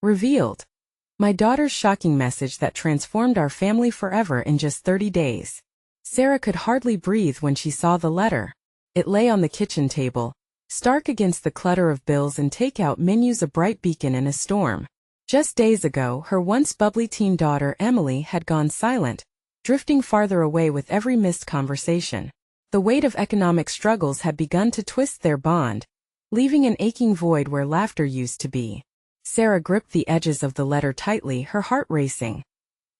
Revealed. My daughter's shocking message that transformed our family forever in just 30 days. Sarah could hardly breathe when she saw the letter. It lay on the kitchen table, stark against the clutter of bills and takeout menus, a bright beacon in a storm. Just days ago, her once bubbly teen daughter Emily had gone silent, drifting farther away with every missed conversation. The weight of economic struggles had begun to twist their bond, leaving an aching void where laughter used to be. Sarah gripped the edges of the letter tightly, her heart racing.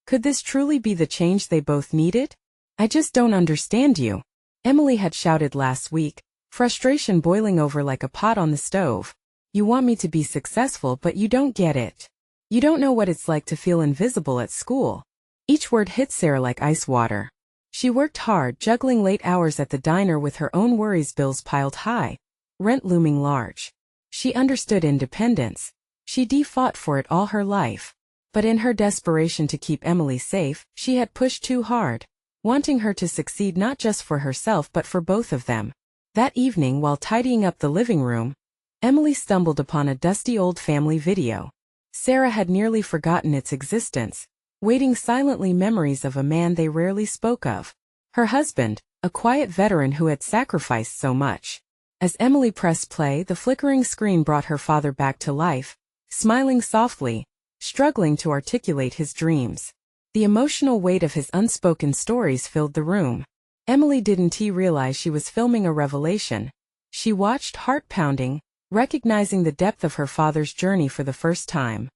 Could this truly be the change they both needed? "I just don't understand you," Emily had shouted last week, frustration boiling over like a pot on the stove. "You want me to be successful, but you don't get it. You don't know what it's like to feel invisible at school." Each word hit Sarah like ice water. She worked hard, juggling late hours at the diner with her own worries, bills piled high, rent looming large. She understood independence. She'd fought for it all her life. But in her desperation to keep Emily safe, she had pushed too hard, wanting her to succeed not just for herself but for both of them. That evening, while tidying up the living room, Emily stumbled upon a dusty old family video. Sarah had nearly forgotten its existence, waiting silently, memories of a man they rarely spoke of. Her husband, a quiet veteran who had sacrificed so much. As Emily pressed play, the flickering screen brought her father back to life, smiling softly, struggling to articulate his dreams. The emotional weight of his unspoken stories filled the room. Emily didn't realize she was filming a revelation. She watched, heart pounding, recognizing the depth of her father's journey for the first time.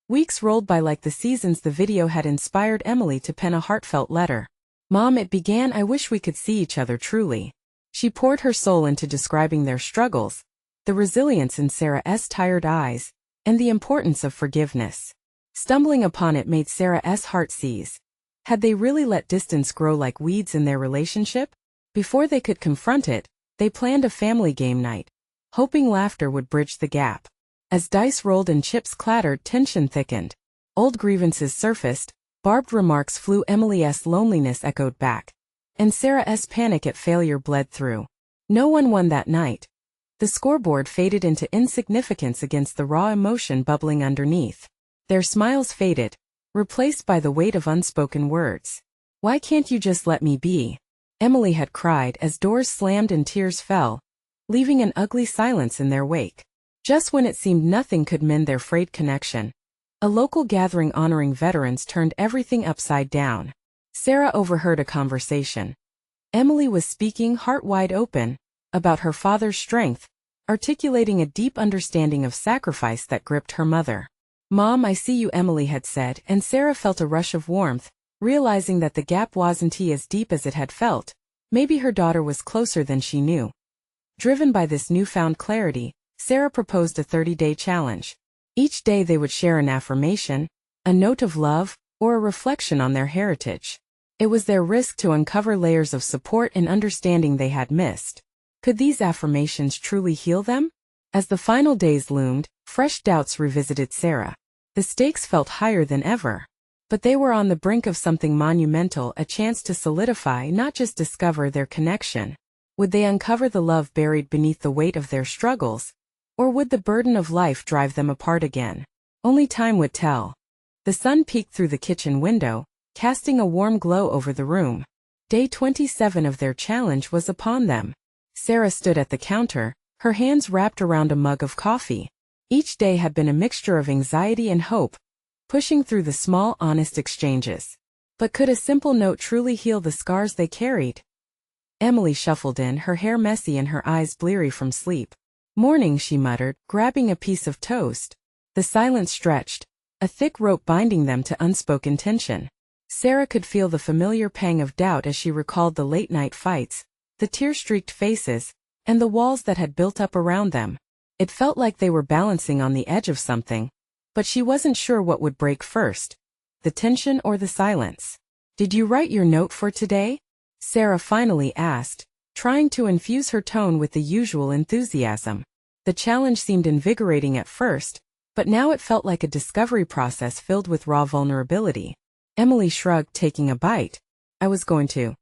Weeks rolled by like the seasons. The video had inspired Emily to pen a heartfelt letter. "Mom," it began, "I wish we could see each other truly." She poured her soul into describing their struggles, the resilience in Sarah's tired eyes, and the importance of forgiveness. Stumbling upon it made Sarah's heart seize. Had they really let distance grow like weeds in their relationship? Before they could confront it, they planned a family game night, hoping laughter would bridge the gap. As dice rolled and chips clattered, tension thickened. Old grievances surfaced, barbed remarks flew, Emily's loneliness echoed back, and Sarah's panic at failure bled through. No one won that night. The scoreboard faded into insignificance against the raw emotion bubbling underneath. Their smiles faded, replaced by the weight of unspoken words. "Why can't you just let me be?" Emily had cried as doors slammed and tears fell, leaving an ugly silence in their wake. Just when it seemed nothing could mend their frayed connection, a local gathering honoring veterans turned everything upside down. Sarah overheard a conversation. Emily was speaking, heart wide open, about her father's strength, articulating a deep understanding of sacrifice that gripped her mother. "Mom, I see you," Emily had said, and Sarah felt a rush of warmth, realizing that the gap wasn't as deep as it had felt. Maybe her daughter was closer than she knew. Driven by this newfound clarity, Sarah proposed a 30-day challenge. Each day they would share an affirmation, a note of love, or a reflection on their heritage. It was their risk to uncover layers of support and understanding they had missed. Could these affirmations truly heal them? As the final days loomed, fresh doubts revisited Sarah. The stakes felt higher than ever. But they were on the brink of something monumental, a chance to solidify, not just discover, their connection. Would they uncover the love buried beneath the weight of their struggles? Or would the burden of life drive them apart again? Only time would tell. The sun peeked through the kitchen window, casting a warm glow over the room. Day 27 of their challenge was upon them. Sarah stood at the counter, her hands wrapped around a mug of coffee. Each day had been a mixture of anxiety and hope, pushing through the small, honest exchanges. But could a simple note truly heal the scars they carried? Emily shuffled in, her hair messy and her eyes bleary from sleep. "Morning," she muttered, grabbing a piece of toast. The silence stretched, a thick rope binding them to unspoken tension. Sarah could feel the familiar pang of doubt as she recalled the late-night fights, the tear-streaked faces, and the walls that had built up around them. It felt like they were balancing on the edge of something, but she wasn't sure what would break first, the tension or the silence. "Did you write your note for today?" Sarah finally asked, trying to infuse her tone with the usual enthusiasm. The challenge seemed invigorating at first, but now it felt like a discovery process filled with raw vulnerability. Emily shrugged, taking a bite. "I was going to.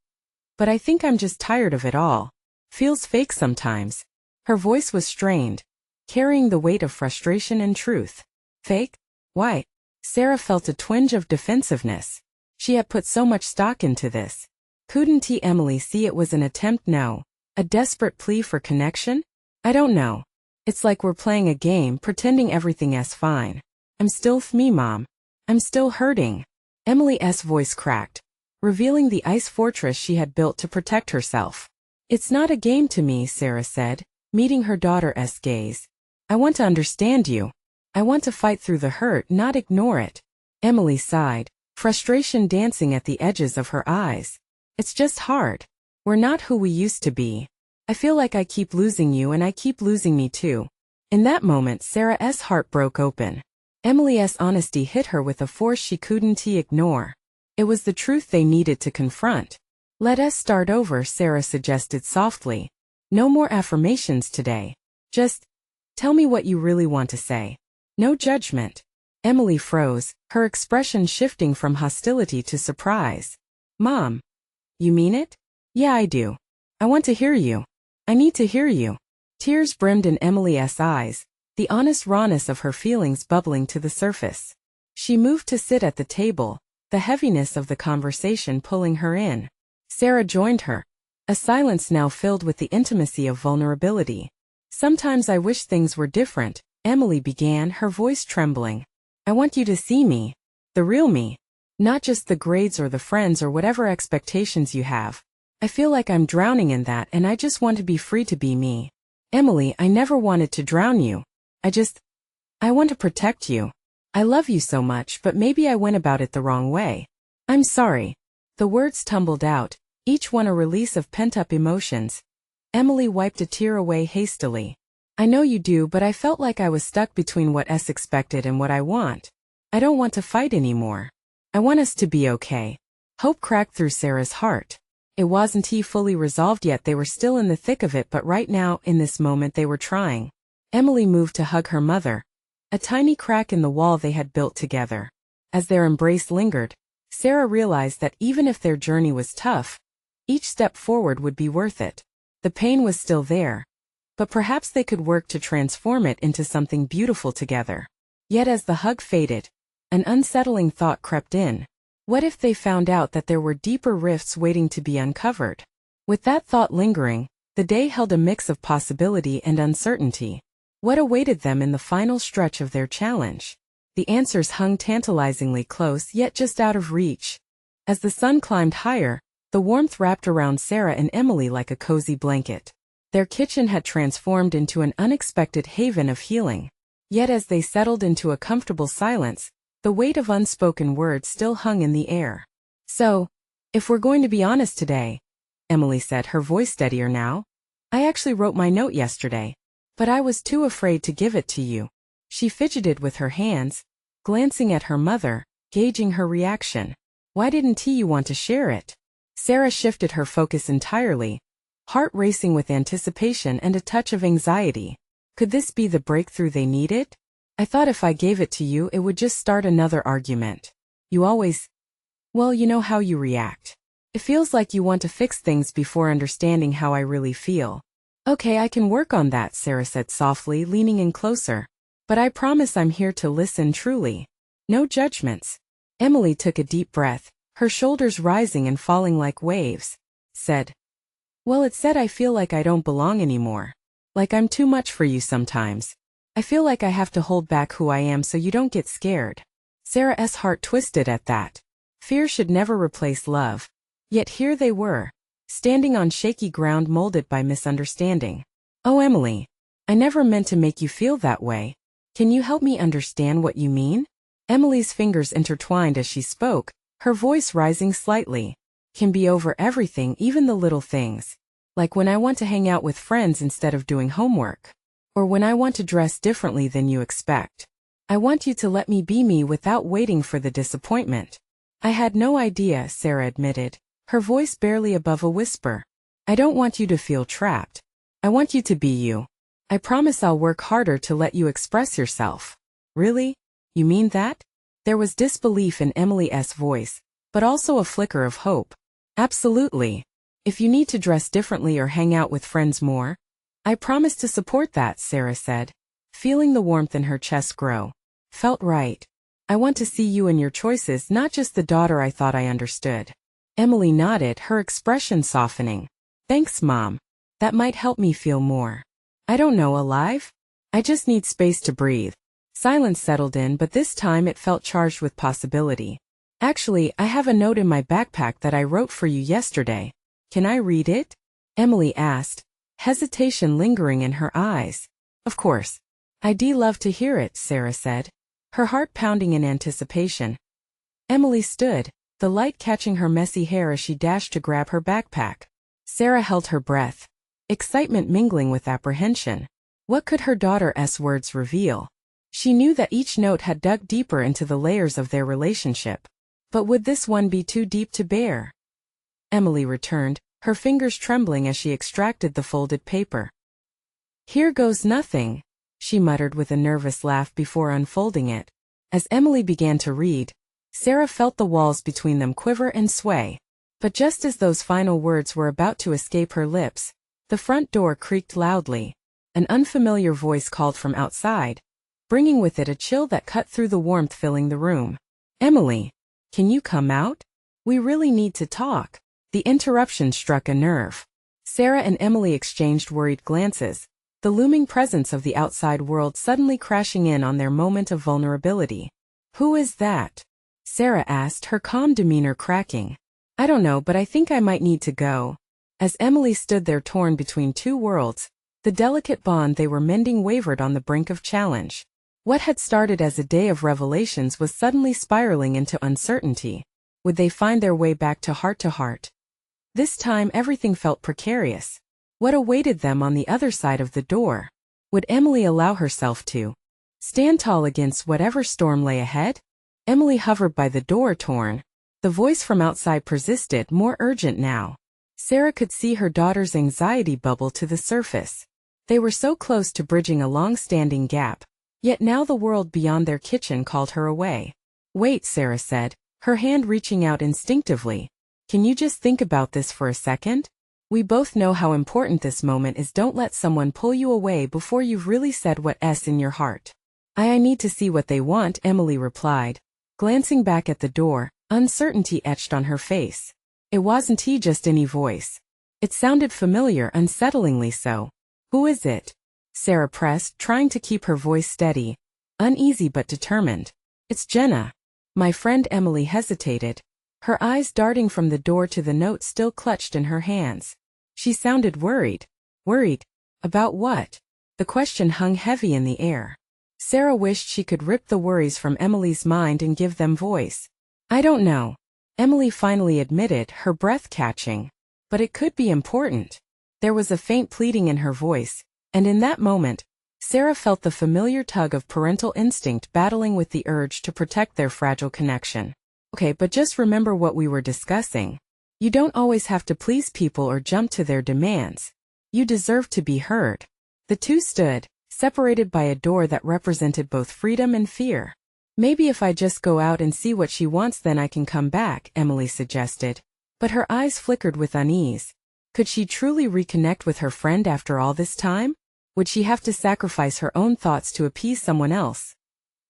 But I think I'm just tired of it all. Feels fake sometimes." Her voice was strained, carrying the weight of frustration and truth. "Fake? Why? Sarah felt a twinge of defensiveness. She had put so much stock into this. Couldn't Emily see it was an attempt? No. A desperate plea for connection? I don't know. It's like we're playing a game, pretending everything is fine. I'm still me, Mom. I'm still hurting. Emily's voice cracked, revealing the ice fortress she had built to protect herself. It's not a game to me, Sarah said, meeting her daughter's gaze. I want to understand you. I want to fight through the hurt, not ignore it. Emily sighed, frustration dancing at the edges of her eyes. It's just hard. We're not who we used to be. I feel like I keep losing you and I keep losing me too. In that moment, Sarah's heart broke open. Emily's honesty hit her with a force she couldn't ignore. It was the truth they needed to confront. Let us start over, Sarah suggested softly. No more affirmations today. Just tell me what you really want to say. No judgment. Emily froze, her expression shifting from hostility to surprise. Mom. You mean it? Yeah, I do. I want to hear you. I need to hear you. Tears brimmed in Emily's eyes, the honest rawness of her feelings bubbling to the surface. She moved to sit at the table, the heaviness of the conversation pulling her in. Sarah joined her, a silence now filled with the intimacy of vulnerability. Sometimes I wish things were different, Emily began, her voice trembling. I want you to see me. The real me. Not just the grades or the friends or whatever expectations you have. I feel like I'm drowning in that and I just want to be free to be me. Emily, I never wanted to drown you. I want to protect you. I love you so much, but maybe I went about it the wrong way. I'm sorry. The words tumbled out, each one a release of pent-up emotions. Emily wiped a tear away hastily. I know you do, but I felt like I was stuck between what's expected and what I want. I don't want to fight anymore. I want us to be okay. Hope cracked through Sarah's heart. It wasn't fully resolved yet, they were still in the thick of it, but right now, in this moment, they were trying. Emily moved to hug her mother. A tiny crack in the wall they had built together. As their embrace lingered, Sarah realized that even if their journey was tough, each step forward would be worth it. The pain was still there, but perhaps they could work to transform it into something beautiful together. Yet as the hug faded, an unsettling thought crept in. What if they found out that there were deeper rifts waiting to be uncovered? With that thought lingering, the day held a mix of possibility and uncertainty. What awaited them in the final stretch of their challenge? The answers hung tantalizingly close, yet just out of reach. As the sun climbed higher, the warmth wrapped around Sarah and Emily like a cozy blanket. Their kitchen had transformed into an unexpected haven of healing. Yet as they settled into a comfortable silence, the weight of unspoken words still hung in the air. So, if we're going to be honest today, Emily said, her voice steadier now, I actually wrote my note yesterday, but I was too afraid to give it to you. She fidgeted with her hands, glancing at her mother, gauging her reaction. Why didn't you want to share it? Sarah shifted her focus entirely, heart racing with anticipation and a touch of anxiety. Could this be the breakthrough they needed? I thought if I gave it to you, it would just start another argument. You always... Well, you know how you react. It feels like you want to fix things before understanding how I really feel. Okay, I can work on that, Sarah said softly, leaning in closer. But I promise I'm here to listen truly. No judgments. Emily took a deep breath, her shoulders rising and falling like waves. Said, well, it said I feel like I don't belong anymore. Like I'm too much for you sometimes. I feel like I have to hold back who I am so you don't get scared. Sarah's heart twisted at that. Fear should never replace love. Yet here they were, standing on shaky ground molded by misunderstanding. Oh, Emily, I never meant to make you feel that way. Can you help me understand what you mean? Emily's fingers intertwined as she spoke, her voice rising slightly. Can be over everything, even the little things. Like when I want to hang out with friends instead of doing homework. Or when I want to dress differently than you expect. I want you to let me be me without waiting for the disappointment. I had no idea, Sarah admitted, her voice barely above a whisper. I don't want you to feel trapped. I want you to be you. I promise I'll work harder to let you express yourself. Really? You mean that? There was disbelief in Emily's voice, but also a flicker of hope. Absolutely. If you need to dress differently or hang out with friends more, I promise to support that, Sarah said, feeling the warmth in her chest grow. Felt right. I want to see you and your choices, not just the daughter I thought I understood. Emily nodded, her expression softening. Thanks, Mom. That might help me feel more. I don't know, alive? I just need space to breathe. Silence settled in, but this time it felt charged with possibility. Actually, I have a note in my backpack that I wrote for you yesterday. Can I read it? Emily asked, hesitation lingering in her eyes. Of course. I'd love to hear it, Sarah said, her heart pounding in anticipation. Emily stood, the light catching her messy hair as she dashed to grab her backpack. Sarah held her breath, excitement mingling with apprehension. What could her daughter's words reveal? She knew that each note had dug deeper into the layers of their relationship. But would this one be too deep to bear? Emily returned, her fingers trembling as she extracted the folded paper. Here goes nothing, she muttered with a nervous laugh before unfolding it. As Emily began to read, Sarah felt the walls between them quiver and sway. But just as those final words were about to escape her lips, the front door creaked loudly. An unfamiliar voice called from outside, bringing with it a chill that cut through the warmth filling the room. Emily, can you come out? We really need to talk. The interruption struck a nerve. Sarah and Emily exchanged worried glances, the looming presence of the outside world suddenly crashing in on their moment of vulnerability. Who is that? Sarah asked, her calm demeanor cracking. I don't know, but I think I might need to go. As Emily stood there torn between two worlds, the delicate bond they were mending wavered on the brink of challenge. What had started as a day of revelations was suddenly spiraling into uncertainty. Would they find their way back to heart? This time everything felt precarious. What awaited them on the other side of the door? Would Emily allow herself to stand tall against whatever storm lay ahead? Emily hovered by the door, torn. The voice from outside persisted, more urgent now. Sarah could see her daughter's anxiety bubble to the surface. They were so close to bridging a long-standing gap. Yet now the world beyond their kitchen called her away. Wait, Sarah said, her hand reaching out instinctively. Can you just think about this for a second? We both know how important this moment is. Don't let someone pull you away before you've really said what's in your heart. I need to see what they want, Emily replied, glancing back at the door, uncertainty etched on her face. It wasn't just any voice. It sounded familiar, unsettlingly so. Who is it? Sarah pressed, trying to keep her voice steady, uneasy but determined. It's Jenna. My friend. Emily hesitated, her eyes darting from the door to the note still clutched in her hands. She sounded worried. Worried? About what? The question hung heavy in the air. Sarah wished she could rip the worries from Emily's mind and give them voice. I don't know, Emily finally admitted, her breath catching. But it could be important. There was a faint pleading in her voice, and in that moment, Sarah felt the familiar tug of parental instinct battling with the urge to protect their fragile connection. Okay, but just remember what we were discussing. You don't always have to please people or jump to their demands. You deserve to be heard. The two stood, separated by a door that represented both freedom and fear. Maybe if I just go out and see what she wants, then I can come back, Emily suggested. But her eyes flickered with unease. Could she truly reconnect with her friend after all this time? Would she have to sacrifice her own thoughts to appease someone else?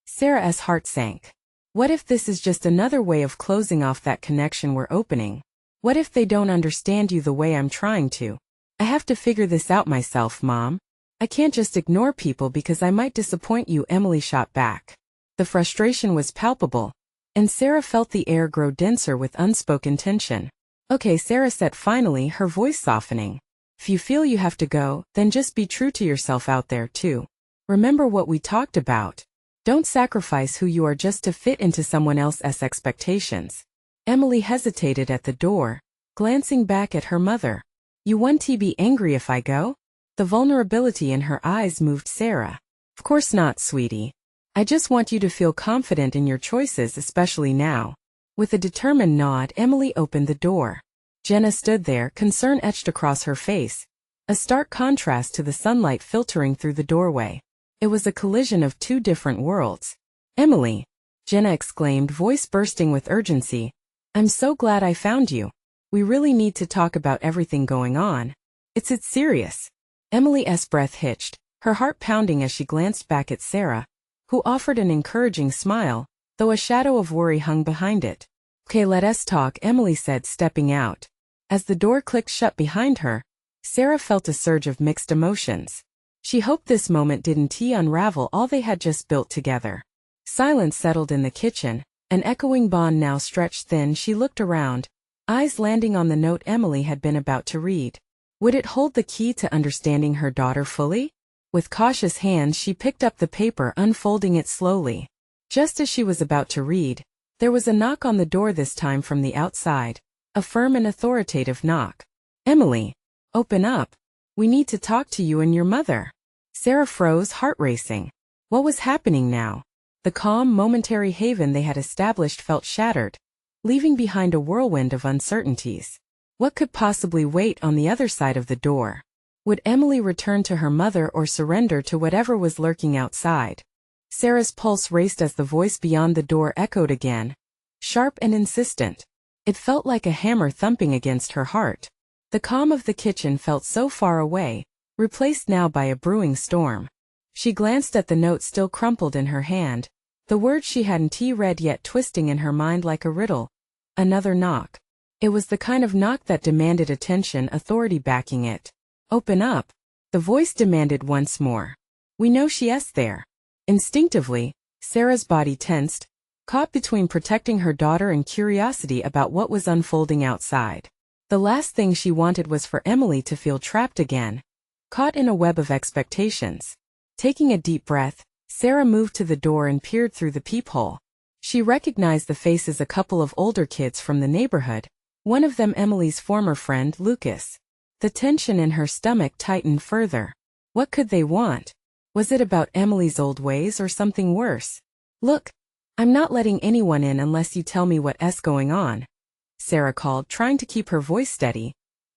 Sarah's heart sank. What if this is just another way of closing off that connection we're opening? What if they don't understand you the way I'm trying to? I have to figure this out myself, Mom. I can't just ignore people because I might disappoint you, Emily shot back. The frustration was palpable, and Sarah felt the air grow denser with unspoken tension. Okay, Sarah said finally, her voice softening. If you feel you have to go, then just be true to yourself out there too. Remember what we talked about. Don't sacrifice who you are just to fit into someone else's expectations. Emily hesitated at the door, glancing back at her mother. You want to be angry if I go? The vulnerability in her eyes moved Sarah. Of course not, sweetie. I just want you to feel confident in your choices, especially now. With a determined nod, Emily opened the door. Jenna stood there, concern etched across her face, a stark contrast to the sunlight filtering through the doorway. It was a collision of two different worlds. Emily, Jenna exclaimed, voice bursting with urgency. I'm so glad I found you. We really need to talk about everything going on. It's serious. Emily's breath hitched, her heart pounding as she glanced back at Sarah, who offered an encouraging smile, though a shadow of worry hung behind it. "Okay, let us talk," Emily said, stepping out. As the door clicked shut behind her, Sarah felt a surge of mixed emotions. She hoped this moment didn't unravel all they had just built together. Silence settled in the kitchen, an echoing bond now stretched thin. She looked around, eyes landing on the note Emily had been about to read. Would it hold the key to understanding her daughter fully? With cautious hands she picked up the paper, unfolding it slowly. Just as she was about to read, there was a knock on the door, this time from the outside, a firm and authoritative knock. "Emily, open up. We need to talk to you and your mother." Sarah froze, heart racing. What was happening now? The calm, momentary haven they had established felt shattered, leaving behind a whirlwind of uncertainties. What could possibly wait on the other side of the door? Would Emily return to her mother or surrender to whatever was lurking outside? Sarah's pulse raced as the voice beyond the door echoed again, sharp and insistent. It felt like a hammer thumping against her heart. The calm of the kitchen felt so far away, replaced now by a brewing storm. She glanced at the note still crumpled in her hand, the words she hadn't read yet twisting in her mind like a riddle. Another knock. It was the kind of knock that demanded attention, authority backing it. "Open up," the voice demanded once more. "We know she's there." Instinctively, Sarah's body tensed, caught between protecting her daughter and curiosity about what was unfolding outside. The last thing she wanted was for Emily to feel trapped again, caught in a web of expectations. Taking a deep breath, Sarah moved to the door and peered through the peephole. She recognized the faces, a couple of older kids from the neighborhood, one of them Emily's former friend, Lucas. The tension in her stomach tightened further. What could they want? Was it about Emily's old ways or something worse? "Look, I'm not letting anyone in unless you tell me what's going on," Sarah called, trying to keep her voice steady,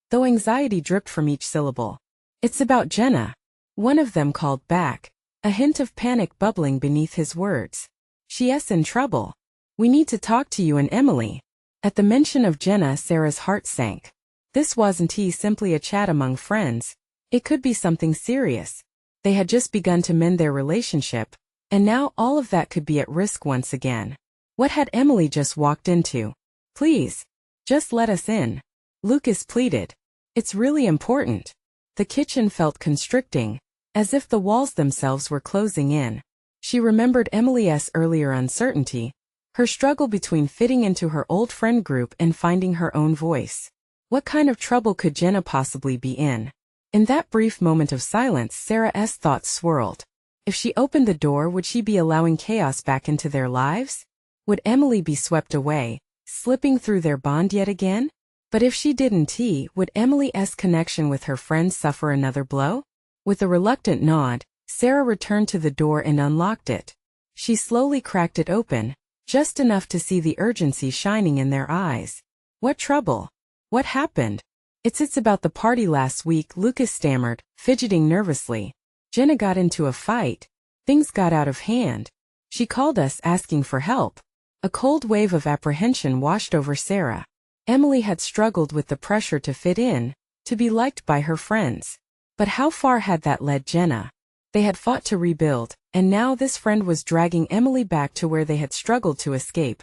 though anxiety dripped from each syllable. "It's about Jenna," one of them called back, a hint of panic bubbling beneath his words. "She's in trouble. We need to talk to you and Emily." At the mention of Jenna, Sarah's heart sank. This wasn't simply a chat among friends. It could be something serious. They had just begun to mend their relationship, and now all of that could be at risk once again. What had Emily just walked into? "Please, just let us in," Lucas pleaded. "It's really important." The kitchen felt constricting, as if the walls themselves were closing in. She remembered Emily's earlier uncertainty, her struggle between fitting into her old friend group and finding her own voice. What kind of trouble could Jenna possibly be in? In that brief moment of silence, Sarah's thoughts swirled. If she opened the door, would she be allowing chaos back into their lives? Would Emily be swept away, slipping through their bond yet again? But if she didn't, would Emily's connection with her friends suffer another blow? With a reluctant nod, Sarah returned to the door and unlocked it. She slowly cracked it open, just enough to see the urgency shining in their eyes. "What trouble? What happened?" It's about the party last week," Lucas stammered, fidgeting nervously. "Jenna got into a fight. Things got out of hand. She called us asking for help." A cold wave of apprehension washed over Sarah. Emily had struggled with the pressure to fit in, to be liked by her friends. But how far had that led Jenna? They had fought to rebuild, and now this friend was dragging Emily back to where they had struggled to escape.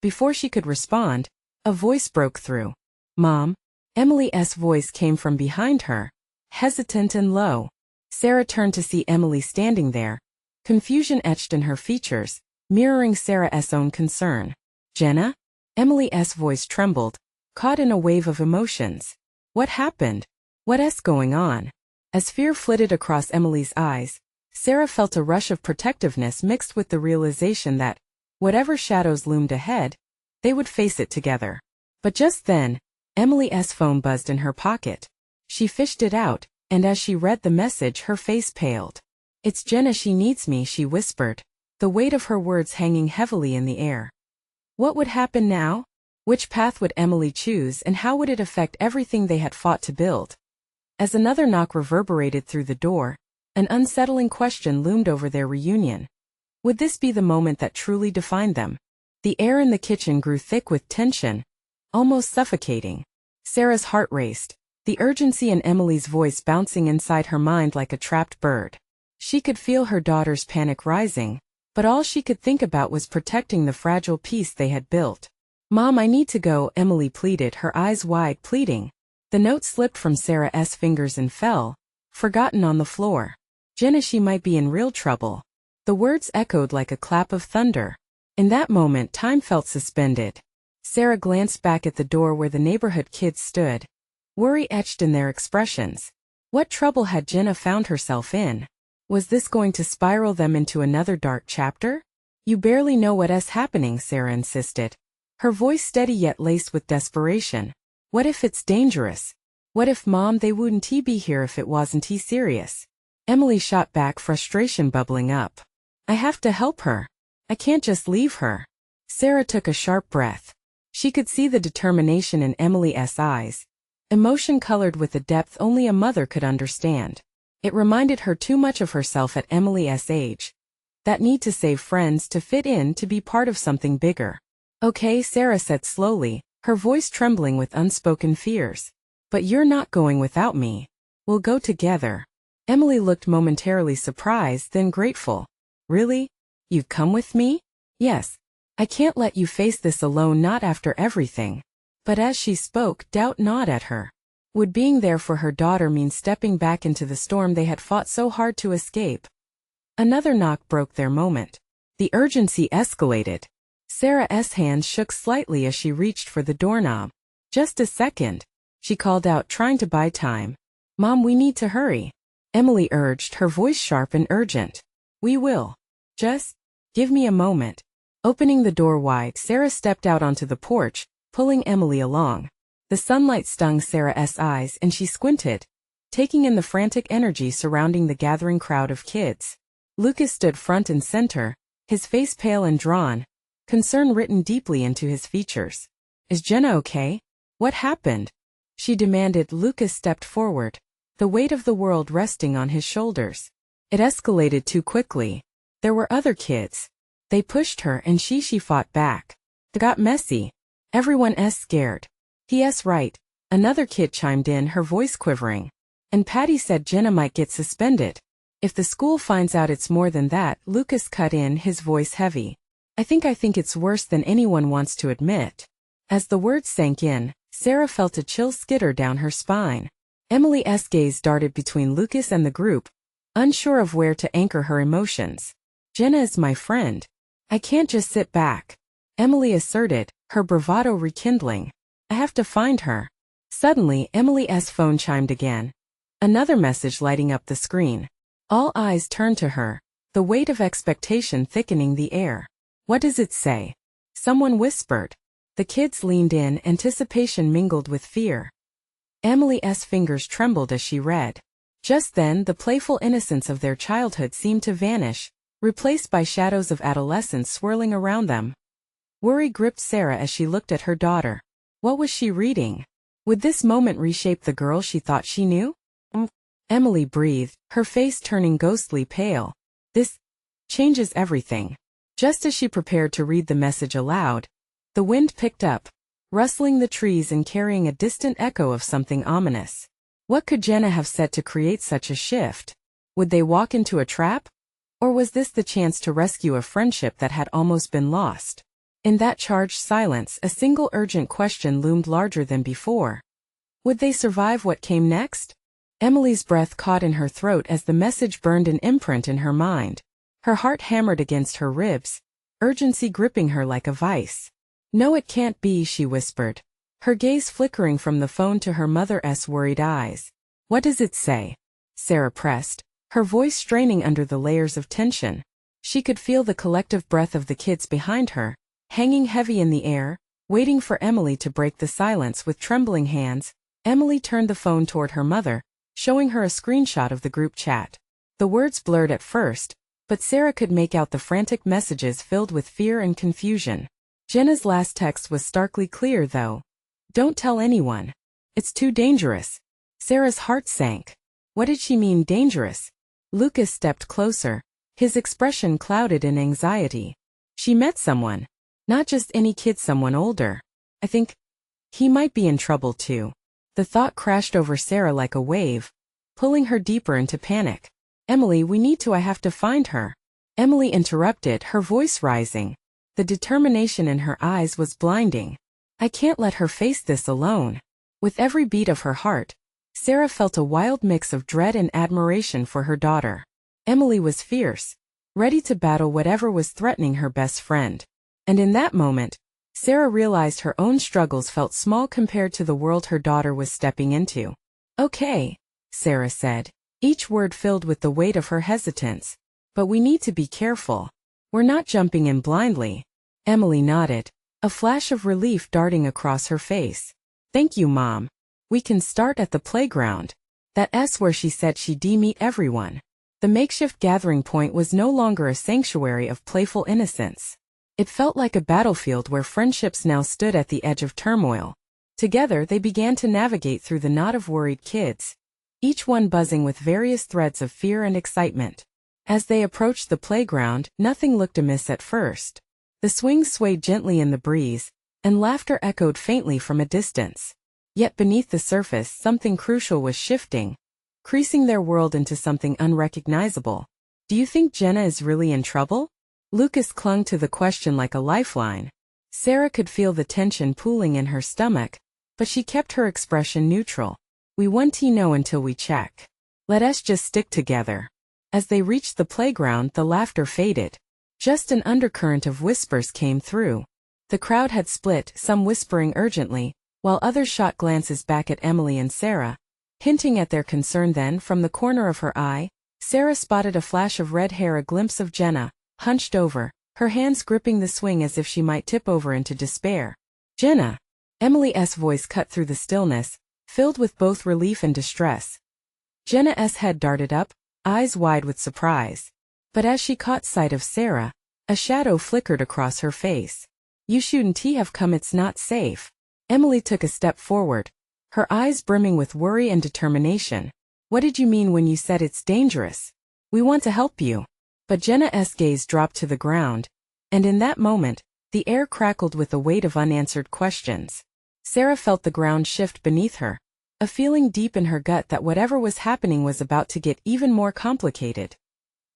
Before she could respond, a voice broke through. "Mom." Emily's voice came from behind her, hesitant and low. Sarah turned to see Emily standing there, confusion etched in her features, mirroring Sarah's own concern. "Jenna?" Emily's voice trembled, caught in a wave of emotions. "What happened? What's going on?" As fear flitted across Emily's eyes, Sarah felt a rush of protectiveness mixed with the realization that, whatever shadows loomed ahead, they would face it together. But just then, Emily's phone buzzed in her pocket. She fished it out, and as she read the message, her face paled. "It's Jenna, she needs me," she whispered, the weight of her words hanging heavily in the air. What would happen now? Which path would Emily choose, and how would it affect everything they had fought to build? As another knock reverberated through the door, an unsettling question loomed over their reunion. Would this be the moment that truly defined them? The air in the kitchen grew thick with tension, almost suffocating. Sarah's heart raced, the urgency in Emily's voice bouncing inside her mind like a trapped bird. She could feel her daughter's panic rising, But all she could think about was protecting the fragile peace they had built. "Mom, I need to go," Emily pleaded, her eyes wide, pleading. The note slipped from Sarah's fingers and fell, forgotten on the floor. Jenna, she might be in real trouble. The words echoed like a clap of thunder. In that moment, time felt suspended. Sarah glanced back at the door where the neighborhood kids stood, worry etched in their expressions. What trouble had Jenna found herself in? Was this going to spiral them into another dark chapter? "You barely know what's happening," Sarah insisted, her voice steady yet laced with desperation. "What if it's dangerous? What if, Mom, they wouldn't be here if it wasn't serious?" Emily shot back, frustration bubbling up. "I have to help her. I can't just leave her." Sarah took a sharp breath. She could see the determination in Emily's eyes, emotion colored with a depth only a mother could understand. It reminded her too much of herself at Emily's age. That need to save friends, to fit in, to be part of something bigger. "Okay," Sarah said slowly, her voice trembling with unspoken fears. "But you're not going without me. We'll go together." Emily looked momentarily surprised, then grateful. "Really? You've come with me?" "Yes. I can't let you face this alone, not after everything." But as she spoke, doubt gnawed at her. Would being there for her daughter mean stepping back into the storm they had fought so hard to escape? Another knock broke their moment. The urgency escalated. Sarah's hands shook slightly as she reached for the doorknob. "Just a second," she called out, trying to buy time. "Mom, we need to hurry," Emily urged, her voice sharp and urgent. "We will. Just give me a moment." Opening the door wide, Sarah stepped out onto the porch, pulling Emily along. The sunlight stung Sarah's eyes and she squinted, taking in the frantic energy surrounding the gathering crowd of kids. Lucas stood front and center, his face pale and drawn, concern written deeply into his features. "Is Jenna okay? What happened?" she demanded. Lucas stepped forward, the weight of the world resting on his shoulders. It escalated too quickly. There were other kids. They pushed her and she fought back. It got messy. Everyone's scared. "He's right," another kid chimed in, her voice quivering. "And Patty said Jenna might get suspended. If the school finds out it's more than that," Lucas cut in, his voice heavy. I think it's worse than anyone wants to admit." As the words sank in, Sarah felt a chill skitter down her spine. Emily's gaze darted between Lucas and the group, unsure of where to anchor her emotions. "Jenna is my friend. I can't just sit back," Emily asserted, her bravado rekindling. "I have to find her." Suddenly, Emily's phone chimed again, another message lighting up the screen. All eyes turned to her, the weight of expectation thickening the air. "What does it say?" someone whispered. The kids leaned in, anticipation mingled with fear. Emily's fingers trembled as she read. Just then, the playful innocence of their childhood seemed to vanish, replaced by shadows of adolescence swirling around them. Worry gripped Sarah as she looked at her daughter. What was she reading? Would this moment reshape the girl she thought she knew? Emily breathed, her face turning ghostly pale. "This changes everything." Just as she prepared to read the message aloud, the wind picked up, rustling the trees and carrying a distant echo of something ominous. What could Jenna have said to create such a shift? Would they walk into a trap? Or was this the chance to rescue a friendship that had almost been lost? In that charged silence, a single urgent question loomed larger than before. Would they survive what came next? Emily's breath caught in her throat as the message burned an imprint in her mind. Her heart hammered against her ribs, urgency gripping her like a vice. "No, it can't be," she whispered, her gaze flickering from the phone to her mother's worried eyes. "What does it say?" Sarah pressed, her voice straining under the layers of tension. She could feel the collective breath of the kids behind her, hanging heavy in the air, waiting for Emily to break the silence. With trembling hands, Emily turned the phone toward her mother, showing her a screenshot of the group chat. The words blurred at first, but Sarah could make out the frantic messages filled with fear and confusion. Jenna's last text was starkly clear, though. "Don't tell anyone. It's too dangerous." Sarah's heart sank. What did she mean, dangerous? Lucas stepped closer, his expression clouded in anxiety. "She met someone. Not just any kid, someone older. I think he might be in trouble too." The thought crashed over Sarah like a wave, pulling her deeper into panic. "Emily, we need to. I have to find her." Emily interrupted, her voice rising. The determination in her eyes was blinding. I can't let her face this alone. With every beat of her heart, Sarah felt a wild mix of dread and admiration for her daughter. Emily was fierce, ready to battle whatever was threatening her best friend. And in that moment, Sarah realized her own struggles felt small compared to the world her daughter was stepping into. Okay, Sarah said, each word filled with the weight of her hesitance. But we need to be careful. We're not jumping in blindly. Emily nodded, a flash of relief darting across her face. Thank you, Mom. We can start at the playground. That's where she said she'd meet everyone. The makeshift gathering point was no longer a sanctuary of playful innocence. It felt like a battlefield where friendships now stood at the edge of turmoil. Together they began to navigate through the knot of worried kids, each one buzzing with various threads of fear and excitement. As they approached the playground, nothing looked amiss at first. The swings swayed gently in the breeze, and laughter echoed faintly from a distance. Yet beneath the surface something crucial was shifting, creasing their world into something unrecognizable. Do you think Jenna is really in trouble? Lucas clung to the question like a lifeline. Sarah could feel the tension pooling in her stomach, but she kept her expression neutral. We won't know until we check. Let us just stick together. As they reached the playground, the laughter faded. Just an undercurrent of whispers came through. The crowd had split, some whispering urgently, while others shot glances back at Emily and Sarah, hinting at their concern. Then, from the corner of her eye, Sarah spotted a flash of red hair, a glimpse of Jenna, hunched over, her hands gripping the swing as if she might tip over into despair. Jenna! Emily's voice cut through the stillness, filled with both relief and distress. Jenna's head darted up, eyes wide with surprise. But as she caught sight of Sarah, a shadow flickered across her face. You shouldn't have come, it's not safe. Emily took a step forward, her eyes brimming with worry and determination. What did you mean when you said it's dangerous? We want to help you. But Jenna's gaze dropped to the ground, and in that moment, the air crackled with the weight of unanswered questions. Sarah felt the ground shift beneath her, a feeling deep in her gut that whatever was happening was about to get even more complicated.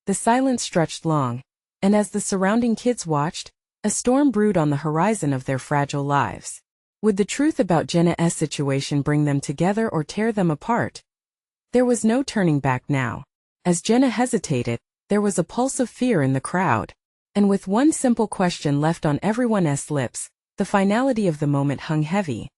The silence stretched long, and as the surrounding kids watched, a storm brewed on the horizon of their fragile lives. Would the truth about Jenna's situation bring them together or tear them apart? There was no turning back now. As Jenna hesitated, there was a pulse of fear in the crowd. And with one simple question left on everyone's lips, the finality of the moment hung heavy.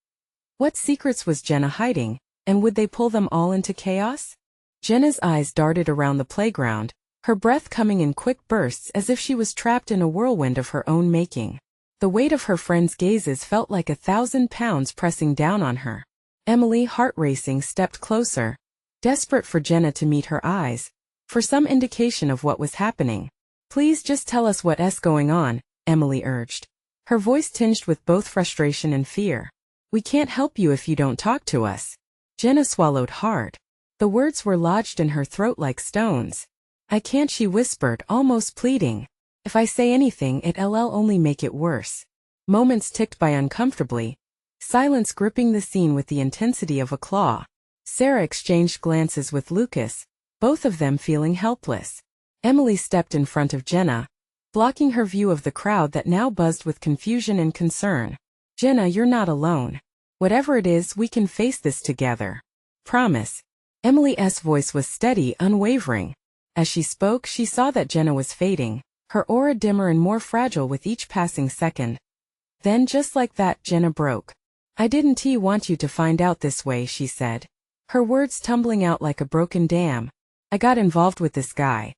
What secrets was Jenna hiding, and would they pull them all into chaos? Jenna's eyes darted around the playground, her breath coming in quick bursts as if she was trapped in a whirlwind of her own making. The weight of her friends' gazes felt like 1,000 pounds pressing down on her. Emily, heart racing, stepped closer, desperate for Jenna to meet her eyes, for some indication of what was happening. Please just tell us what's going on, Emily urged, her voice tinged with both frustration and fear. We can't help you if you don't talk to us. Jenna swallowed hard. The words were lodged in her throat like stones. I can't, she whispered, almost pleading. If I say anything, it'll only make it worse. Moments ticked by uncomfortably, silence gripping the scene with the intensity of a claw. Sarah exchanged glances with Lucas, both of them feeling helpless. Emily stepped in front of Jenna, blocking her view of the crowd that now buzzed with confusion and concern. Jenna, you're not alone. Whatever it is, we can face this together. Promise. Emily's voice was steady, unwavering. As she spoke, she saw that Jenna was fading, her aura dimmer and more fragile with each passing second. Then, just like that, Jenna broke. I didn't want you to find out this way, she said, her words tumbling out like a broken dam. I got involved with this guy.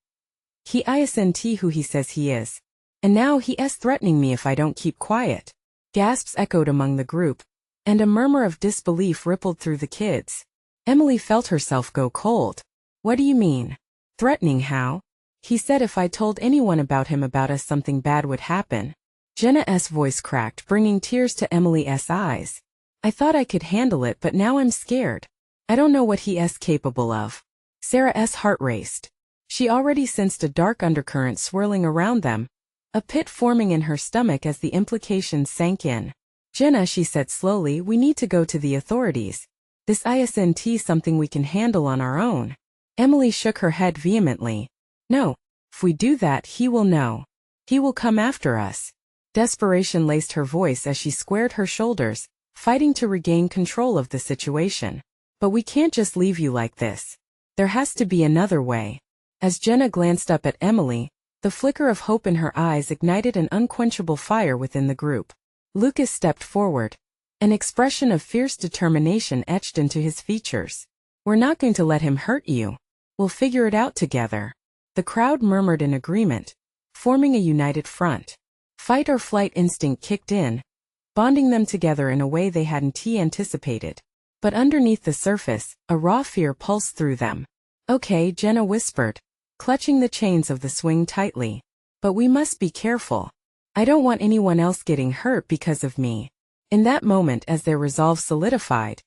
He isn't who he says he is. And now he's threatening me if I don't keep quiet. Gasps echoed among the group, and a murmur of disbelief rippled through the kids. Emily felt herself go cold. What do you mean? Threatening how? He said if I told anyone about him, about us, something bad would happen. Jenna's voice cracked, bringing tears to Emily's eyes. I thought I could handle it, but now I'm scared. I don't know what he's capable of. Sarah's heart raced. She already sensed a dark undercurrent swirling around them, a pit forming in her stomach as the implications sank in. Jenna, she said slowly, we need to go to the authorities. This isn't something we can handle on our own. Emily shook her head vehemently. No, If we do that, he will know. He will come after us. Desperation laced her voice as she squared her shoulders, fighting to regain control of the situation. But we can't just leave you like this. There has to be another way. As Jenna glanced up at Emily, the flicker of hope in her eyes ignited an unquenchable fire within the group. Lucas stepped forward. An expression of fierce determination etched into his features. We're not going to let him hurt you. We'll figure it out together. The crowd murmured in agreement, forming a united front. Fight or flight instinct kicked in, bonding them together in a way they hadn't anticipated. But underneath the surface, a raw fear pulsed through them. Okay, Jenna whispered, clutching the chains of the swing tightly. But we must be careful. I don't want anyone else getting hurt because of me. In that moment, as their resolve solidified,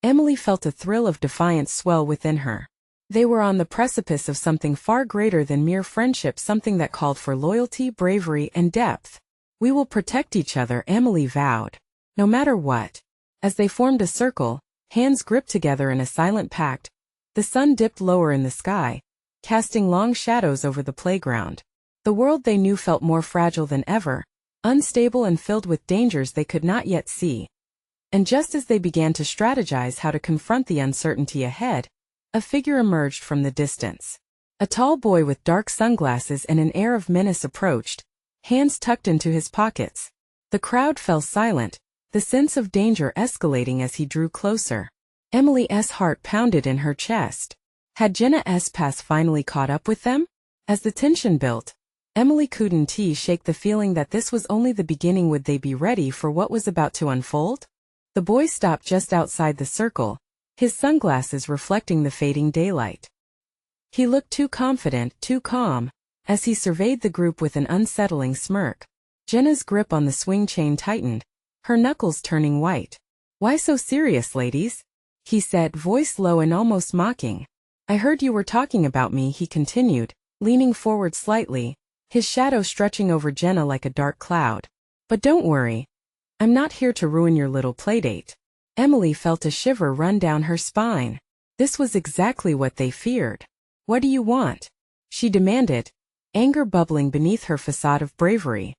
Emily felt a thrill of defiance swell within her. They were on the precipice of something far greater than mere friendship, something that called for loyalty, bravery, and depth. We will protect each other, Emily vowed. No matter what. As they formed a circle, hands gripped together in a silent pact, the sun dipped lower in the sky, casting long shadows over the playground. The world they knew felt more fragile than ever, unstable and filled with dangers they could not yet see. And just as they began to strategize how to confront the uncertainty ahead, a figure emerged from the distance. A tall boy with dark sunglasses and an air of menace approached, hands tucked into his pockets. The crowd fell silent, the sense of danger escalating as he drew closer. Emily's heart pounded in her chest. Had Jenna's past finally caught up with them? As the tension built, Emily couldn't shake the feeling that this was only the beginning. Would they be ready for what was about to unfold? The boy stopped just outside the circle, his sunglasses reflecting the fading daylight. He looked too confident, too calm, as he surveyed the group with an unsettling smirk. Jenna's grip on the swing chain tightened, her knuckles turning white. Why so serious, ladies? He said, voice low and almost mocking. I heard you were talking about me, he continued, leaning forward slightly, his shadow stretching over Jenna like a dark cloud. But don't worry. I'm not here to ruin your little playdate. Emily felt a shiver run down her spine. This was exactly what they feared. What do you want? She demanded, anger bubbling beneath her facade of bravery.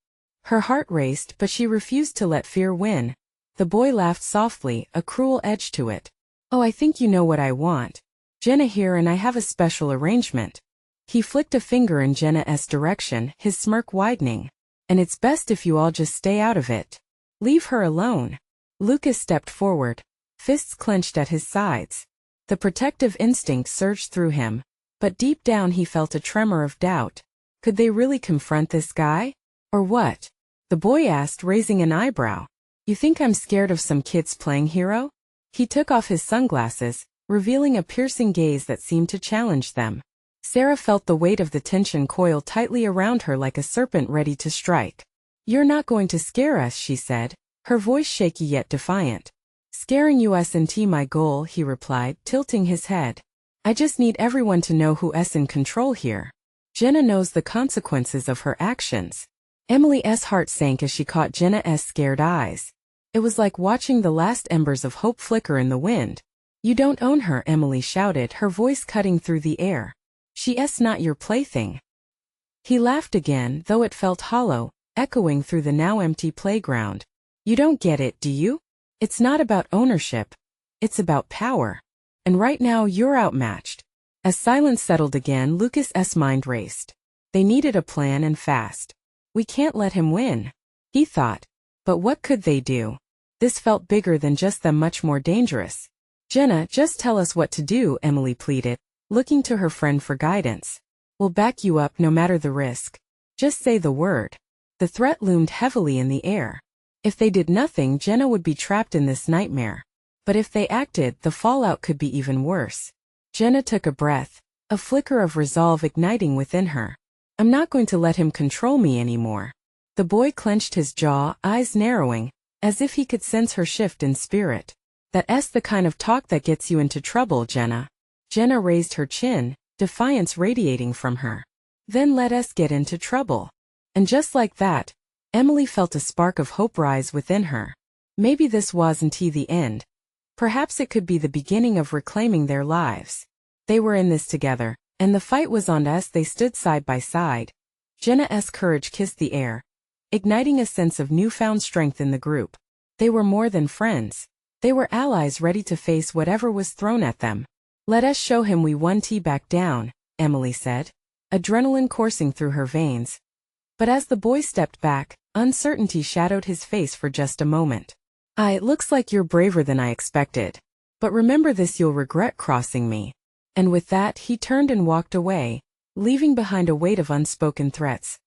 Her heart raced, but she refused to let fear win. The boy laughed softly, a cruel edge to it. Oh, I think you know what I want. Jenna here, and I have a special arrangement. He flicked a finger in Jenna's direction, his smirk widening. And it's best if you all just stay out of it. Leave her alone. Lucas stepped forward, fists clenched at his sides. The protective instinct surged through him, but deep down he felt a tremor of doubt. Could they really confront this guy? Or what? The boy asked, raising an eyebrow. You think I'm scared of some kids playing hero? He took off his sunglasses, revealing a piercing gaze that seemed to challenge them. Sarah felt the weight of the tension coil tightly around her like a serpent ready to strike. You're not going to scare us, she said, her voice shaky yet defiant. Scaring you isn't my goal, he replied, tilting his head. I just need everyone to know who's in control here. Jenna knows the consequences of her actions. Emily's heart sank as she caught Jenna's scared eyes. It was like watching the last embers of hope flicker in the wind. You don't own her, Emily shouted, her voice cutting through the air. She's not your plaything. He laughed again, though it felt hollow, echoing through the now empty playground. You don't get it, do you? It's not about ownership. It's about power. And right now you're outmatched. As silence settled again, Lucas's mind raced. They needed a plan, and fast. We can't let him win, he thought. But what could they do? This felt bigger than just them, much more dangerous. Jenna, just tell us what to do, Emily pleaded, looking to her friend for guidance. We'll back you up no matter the risk. Just say the word. The threat loomed heavily in the air. If they did nothing, Jenna would be trapped in this nightmare. But if they acted, the fallout could be even worse. Jenna took a breath, a flicker of resolve igniting within her. I'm not going to let him control me anymore. The boy clenched his jaw, eyes narrowing, as if he could sense her shift in spirit. That's the kind of talk that gets you into trouble, Jenna. Jenna raised her chin, defiance radiating from her. Then let us get into trouble. And just like that, Emily felt a spark of hope rise within her. Maybe this wasn't the end. Perhaps it could be the beginning of reclaiming their lives. They were in this together, And the fight was on as they stood side by side. Jenna's courage kissed the air, igniting a sense of newfound strength in the group. They were more than friends. They were allies ready to face whatever was thrown at them. "Let us show him we won." Back down, Emily said, adrenaline coursing through her veins. But as the boy stepped back, uncertainty shadowed his face for just a moment. "It looks like you're braver than I expected. But remember this, you'll regret crossing me." And with that he turned and walked away, leaving behind a weight of unspoken threats.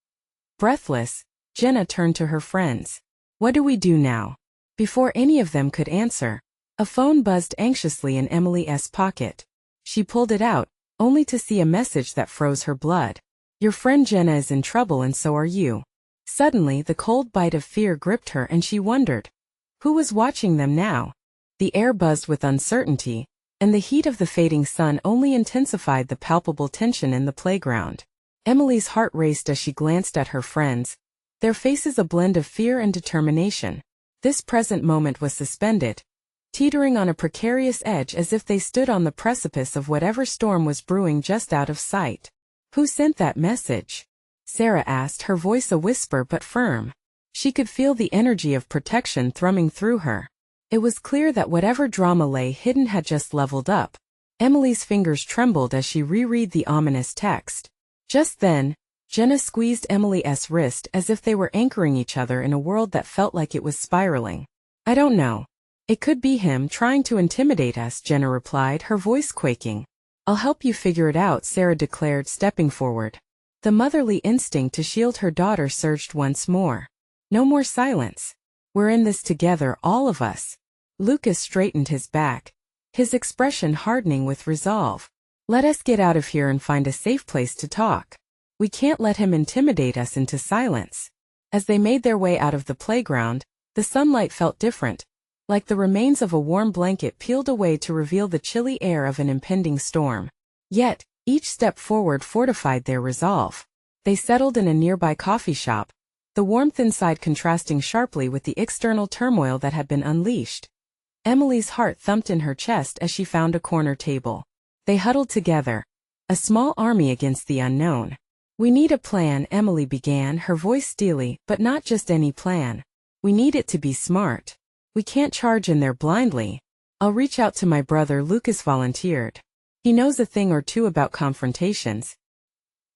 Breathless, Jenna turned to her friends. "What do we do now?" Before any of them could answer, a phone buzzed anxiously in Emily's pocket. She pulled it out, only to see a message that froze her blood. "Your friend Jenna is in trouble and so are you." Suddenly the cold bite of fear gripped her and she wondered, who was watching them now? The air buzzed with uncertainty, and the heat of the fading sun only intensified the palpable tension in the playground. Emily's heart raced as she glanced at her friends, their faces a blend of fear and determination. This present moment was suspended, teetering on a precarious edge as if they stood on the precipice of whatever storm was brewing just out of sight. "Who sent that message?" Sarah asked, her voice a whisper but firm. She could feel the energy of protection thrumming through her. It was clear that whatever drama lay hidden had just leveled up. Emily's fingers trembled as she reread the ominous text. Just then, Jenna squeezed Emily's wrist as if they were anchoring each other in a world that felt like it was spiraling. "I don't know. It could be him trying to intimidate us," Jenna replied, her voice quaking. "I'll help you figure it out," Sarah declared, stepping forward. The motherly instinct to shield her daughter surged once more. "No more silence. We're in this together, all of us." Lucas straightened his back, his expression hardening with resolve. "Let us get out of here and find a safe place to talk. We can't let him intimidate us into silence." As they made their way out of the playground, the sunlight felt different, like the remains of a warm blanket peeled away to reveal the chilly air of an impending storm. Yet, each step forward fortified their resolve. They settled in a nearby coffee shop, the warmth inside contrasting sharply with the external turmoil that had been unleashed. Emily's heart thumped in her chest as she found a corner table. They huddled together, a small army against the unknown. "We need a plan," Emily began, her voice steely, "but not just any plan. We need it to be smart. We can't charge in there blindly." "I'll reach out to my brother," Lucas volunteered. "He knows a thing or two about confrontations."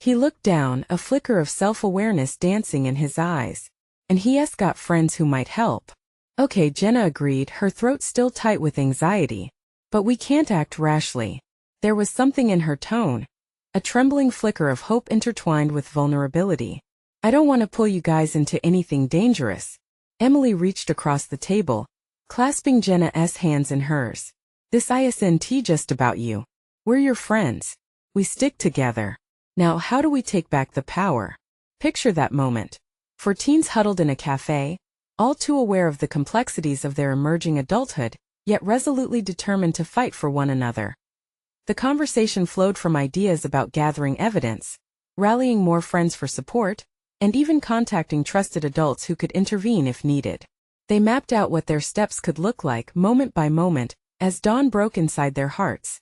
He looked down, a flicker of self-awareness dancing in his eyes. "And he's got friends who might help." "Okay," Jenna agreed, her throat still tight with anxiety. "But we can't act rashly." There was something in her tone, a trembling flicker of hope intertwined with vulnerability. "I don't want to pull you guys into anything dangerous." Emily reached across the table, clasping Jenna's hands in hers. "This isn't just about you. We're your friends. We stick together. Now how do we take back the power?" Picture that moment. 4 teens huddled in a cafe, all too aware of the complexities of their emerging adulthood, yet resolutely determined to fight for one another. The conversation flowed from ideas about gathering evidence, rallying more friends for support, and even contacting trusted adults who could intervene if needed. They mapped out what their steps could look like moment by moment, as dawn broke inside their hearts.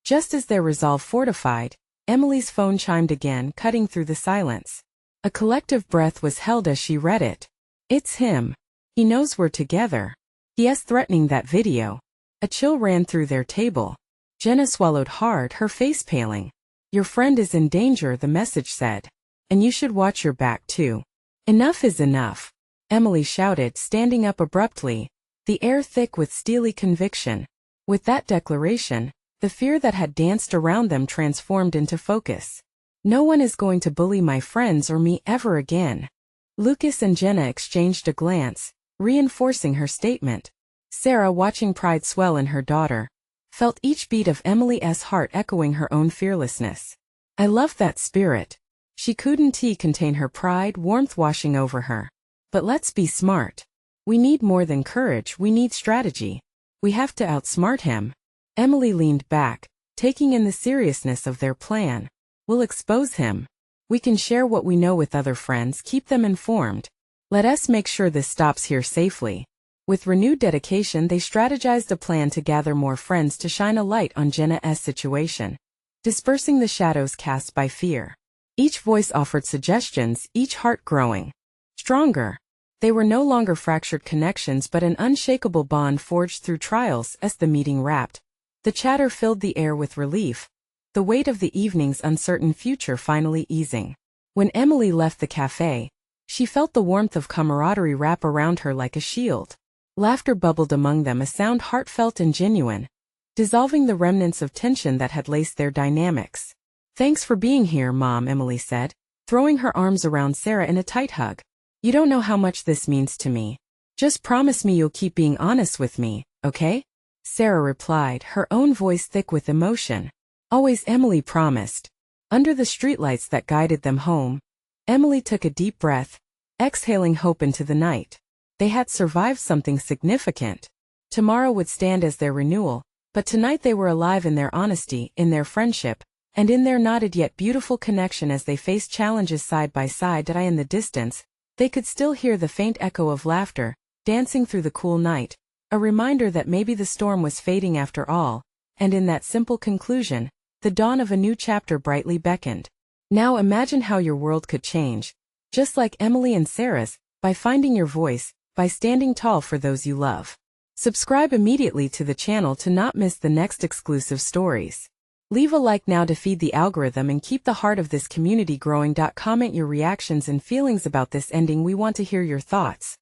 Just as their resolve fortified, Emily's phone chimed again, cutting through the silence. A collective breath was held as she read it. "It's him. He knows we're together. He's threatening that video." A chill ran through their table. Jenna swallowed hard, her face paling. "Your friend is in danger," the message said. "And you should watch your back too." "Enough is enough," Emily shouted, standing up abruptly, the air thick with steely conviction. With that declaration, the fear that had danced around them transformed into focus. "No one is going to bully my friends or me ever again." Lucas and Jenna exchanged a glance, reinforcing her statement. Sarah, watching pride swell in her daughter, felt each beat of Emily's heart echoing her own fearlessness. "I love that spirit." She couldn't contain her pride, warmth washing over her. "But let's be smart. We need more than courage, we need strategy. We have to outsmart him." Emily leaned back, taking in the seriousness of their plan. "We'll expose him. We can share what we know with other friends, keep them informed. Let us make sure this stops here safely." With renewed dedication, they strategized a plan to gather more friends to shine a light on Jenna's situation. dispersing the shadows cast by fear. Each voice offered suggestions, each heart growing stronger. They were no longer fractured connections but an unshakable bond forged through trials. As the meeting wrapped, the chatter filled the air with relief, the weight of the evening's uncertain future finally easing. When Emily left the cafe, she felt the warmth of camaraderie wrap around her like a shield. Laughter bubbled among them, a sound heartfelt and genuine, dissolving the remnants of tension that had laced their dynamics. "Thanks for being here, Mom," Emily said, throwing her arms around Sarah in a tight hug. "You don't know how much this means to me. Just promise me you'll keep being honest with me, okay?" Sarah replied, her own voice thick with emotion. "Always," Emily promised. Under the streetlights that guided them home, Emily took a deep breath, exhaling hope into the night. They had survived something significant. Tomorrow would stand as their renewal, but tonight they were alive in their honesty, in their friendship, and in their knotted yet beautiful connection. As they faced challenges side by side, in the distance, they could still hear the faint echo of laughter, dancing through the cool night, a reminder that maybe the storm was fading after all, and in that simple conclusion, the dawn of a new chapter brightly beckoned. Now imagine how your world could change, just like Emily and Sarah's, by finding your voice, by standing tall for those you love. Subscribe immediately to the channel to not miss the next exclusive stories. Leave a like now to feed the algorithm and keep the heart of this community growing. Comment your reactions and feelings about this ending. We want to hear your thoughts.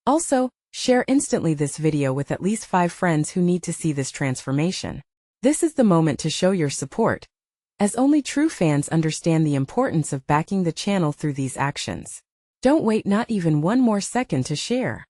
Also, share instantly this video with at least 5 friends who need to see this transformation. This is the moment to show your support, as only true fans understand the importance of backing the channel through these actions. Don't wait not even one more second to share.